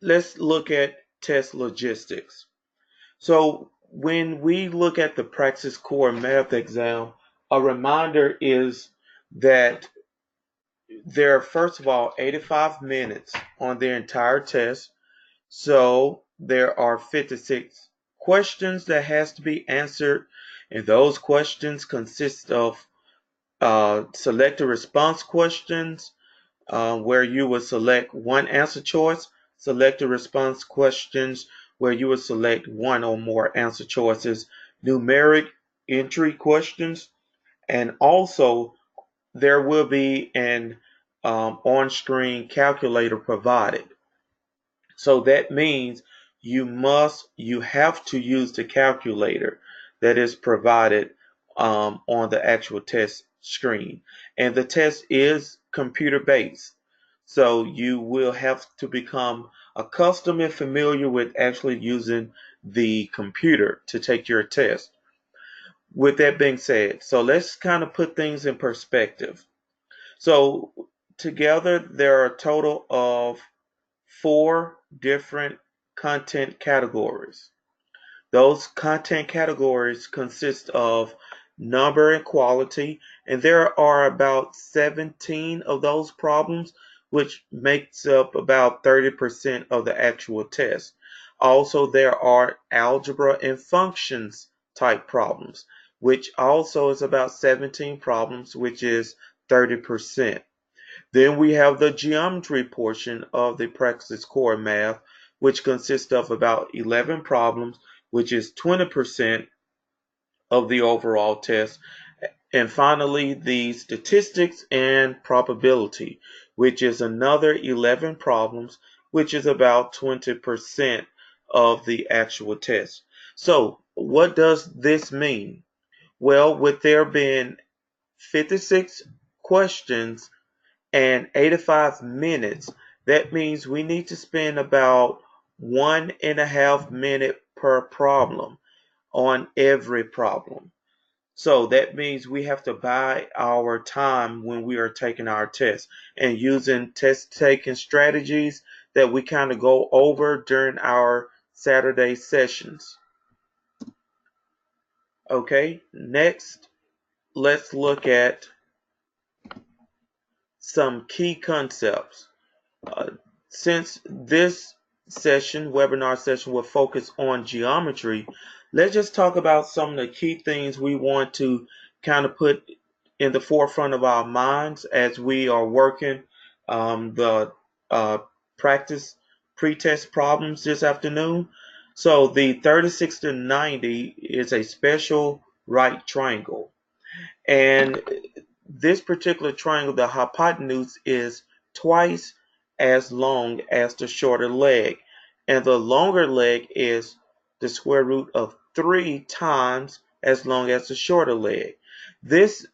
let's look at test logistics. So when we look at the Praxis Core Math exam, a reminder is that there are, first of all, 85 minutes on the entire test. So there are 56 questions that has to be answered, and those questions consist of selected response questions, where you would select one answer choice, selected response questions where you would select one or more answer choices, numeric entry questions, and also there will be an on-screen calculator provided. So that means you have to use the calculator that is provided on the actual test screen. And the test is computer based. So you will have to become accustomed and familiar with actually using the computer to take your test. With that being said, so let's kind of put things in perspective. So together there are a total of four different content categories. Those content categories consist of number and quality, and there are about 17 of those problems, which makes up about 30% of the actual test. Also, there are algebra and functions type problems, which also is about 17 problems, which is 30%. Then we have the geometry portion of the Praxis Core Math, which consists of about 11 problems, which is 20% of the overall test. And finally, the statistics and probability, which is another 11 problems, which is about 20% of the actual test. So, what does this mean? Well, with there being 56 questions and 85 minutes, that means we need to spend about 1.5 minutes per problem on every problem. So that means we have to buy our time when we are taking our test and using test taking strategies that we kind of go over during our Saturday sessions. Okay, next, let's look at some key concepts. Uh, since this webinar session, will focus on geometry, let's just talk about some of the key things we want to kind of put in the forefront of our minds as we are working the practice pretest problems this afternoon. So the 36 to 90 is a special right triangle. And this particular triangle, the hypotenuse is twice as long as the shorter leg. And the longer leg is the square root of 3 times as long as the shorter leg. These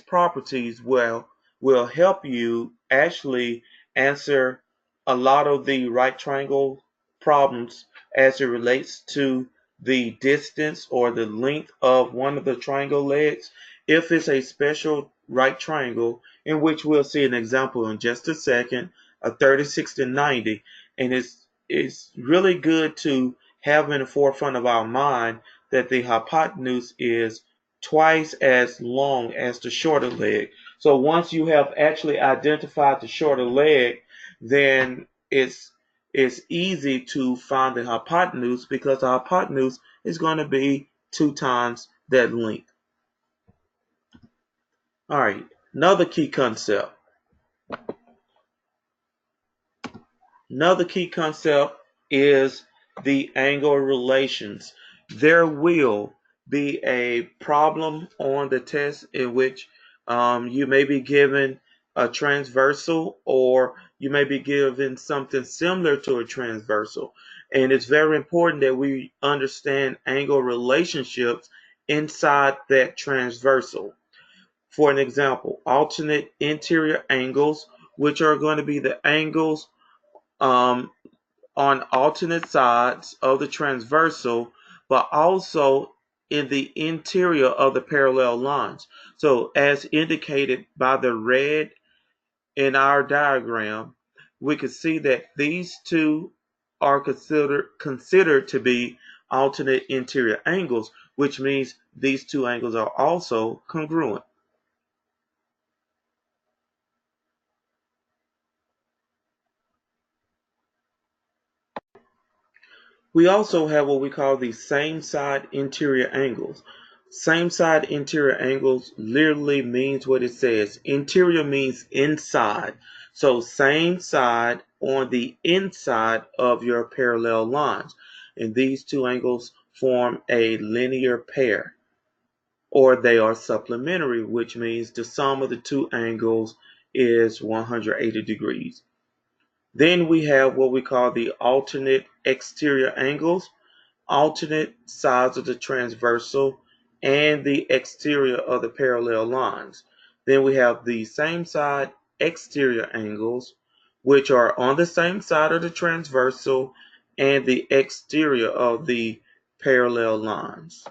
properties will help you actually answer a lot of the right triangle problems as it relates to the distance or the length of one of the triangle legs, if it's a special right triangle, in which we'll see an example in just a second, a 36 to 90. And it's really good to have in the forefront of our mind that the hypotenuse is twice as long as the shorter leg. So once you have actually identified the shorter leg, then it's easy to find the hypotenuse, because the hypotenuse is going to be 2 times that length. All right, another key concept. Another key concept is the angle relations. There will be a problem on the test in which you may be given a transversal, or you may be given something similar to a transversal. And it's very important that we understand angle relationships inside that transversal. For an example, alternate interior angles, which are going to be the angles um, on alternate sides of the transversal, but also in the interior of the parallel lines. So as indicated by the red in our diagram, we could see that these two are considered to be alternate interior angles, which means these two angles are also congruent. We also have what we call the same side interior angles. Same side interior angles literally means what it says. Interior means inside. So same side on the inside of your parallel lines. And these two angles form a linear pair, or they are supplementary, which means the sum of the two angles is 180 degrees. Then we have what we call the alternate exterior angles, alternate sides of the transversal and the exterior of the parallel lines. Then we have the same side exterior angles, which are on the same side of the transversal and the exterior of the parallel lines.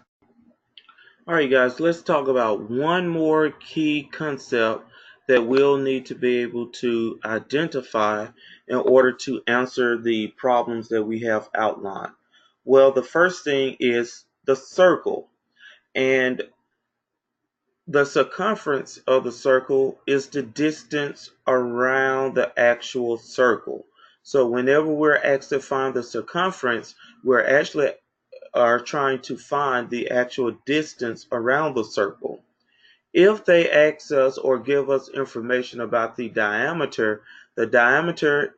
All right, guys, let's talk about one more key concept that we'll need to be able to identify in order to answer the problems that we have outlined. Well, the first thing is the circle, and the circumference of the circle is the distance around the actual circle. So whenever we're asked to find the circumference, we're actually are trying to find the actual distance around the circle. If they ask us or give us information about the diameter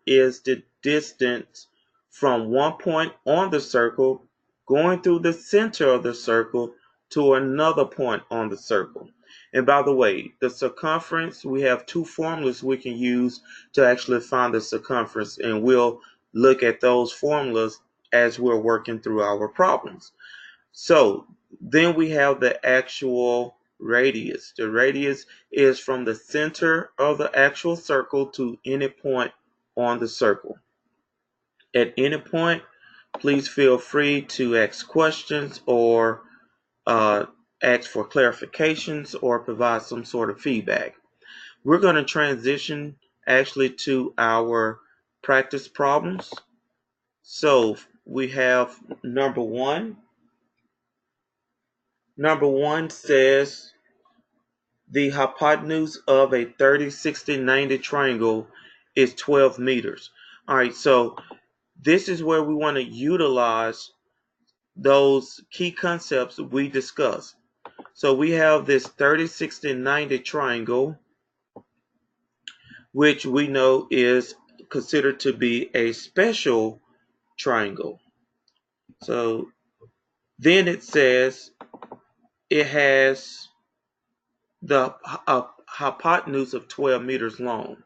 is the distance from one point on the circle going through the center of the circle to another point on the circle. And by the way, the circumference, we have two formulas we can use to actually find the circumference, and we'll look at those formulas as we're working through our problems. So then we have the actual radius. The radius is from the center of the actual circle to any point on the circle. At any point, please feel free to ask questions or uh, ask for clarifications or provide some sort of feedback. We're going to transition actually to our practice problems. So we have number one. Number one says the hypotenuse of a 30, 60, 90 triangle is 12 meters. All right, so this is where we want to utilize those key concepts we discussed. So we have this 30, 60, 90 triangle, which we know is considered to be a special triangle. So then it says it has the hypotenuse of 12 meters long.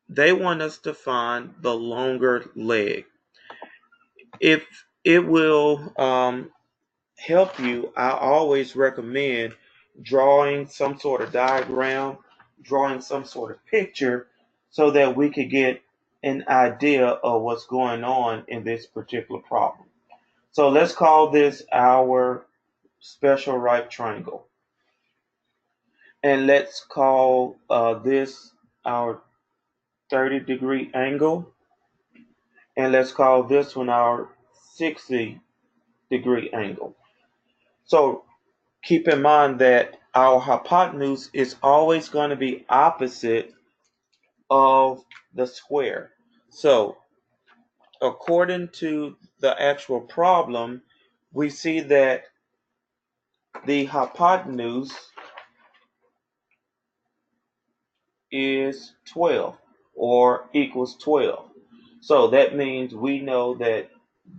They want us to find the longer leg. If it will help you, I always recommend drawing some sort of diagram, drawing some sort of picture so that we could get an idea of what's going on in this particular problem. So let's call this our special right triangle. And let's call this our 30-degree angle. And let's call this one our 60-degree angle. So keep in mind that our hypotenuse is always going to be opposite of the square. So according to the actual problem, we see that the hypotenuse is 12 or equals 12. So that means we know that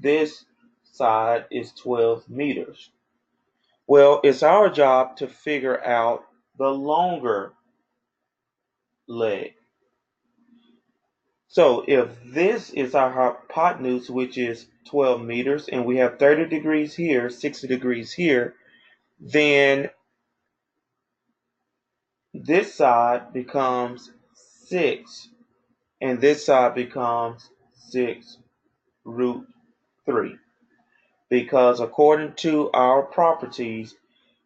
this side is 12 meters. Well, it's our job to figure out the longer leg. So if this is our hypotenuse, which is 12 meters, and we have 30 degrees here, 60 degrees here, then this side becomes 6, and this side becomes 6 root 3. Because according to our properties,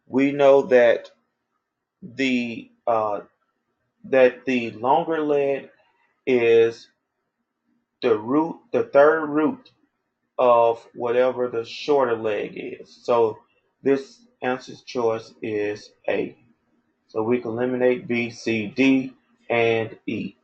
we know that the longer leg is the third root of whatever the shorter leg is. So this answer's choice is A. So we can eliminate B, C, D, and E.